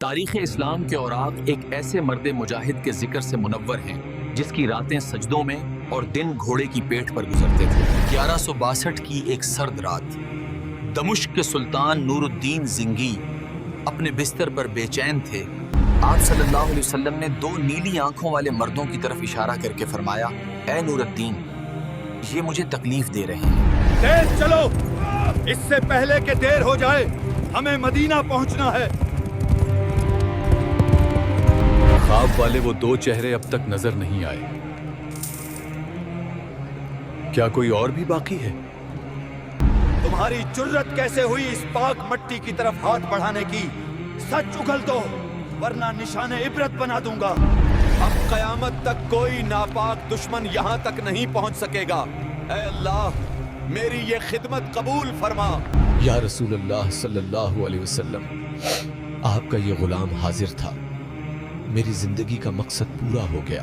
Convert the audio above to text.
تاریخ اسلام کے اوراق ایک ایسے مرد مجاہد کے ذکر سے منور ہیں جس کی راتیں سجدوں میں اور دن گھوڑے کی پیٹھ پر گزرتے تھے۔ 1162 کی ایک سرد رات دمشق کے سلطان نور الدین زنگی اپنے بستر پر بے چین تھے۔ آپ صلی اللہ علیہ وسلم نے دو نیلی آنکھوں والے مردوں کی طرف اشارہ کر کے فرمایا، اے نور الدین، یہ مجھے تکلیف دے رہے ہیں۔ تیز چلو، اس سے پہلے کہ دیر ہو جائے، ہمیں مدینہ پہنچنا ہے۔ خواب والے وہ دو چہرے اب تک نظر نہیں آئے، کیا کوئی اور بھی باقی ہے؟ تمہاری جرت کیسے ہوئی اس پاک مٹی کی طرف ہاتھ بڑھانے کی؟ سچ اگل دو ورنہ نشان عبرت بنا دوں گا۔ اب قیامت تک کوئی ناپاک دشمن یہاں تک نہیں پہنچ سکے گا۔ اے اللہ، میری یہ خدمت قبول فرما۔ یا رسول اللہ صلی اللہ علیہ وسلم، آپ کا یہ غلام حاضر تھا، میری زندگی کا مقصد پورا ہو گیا۔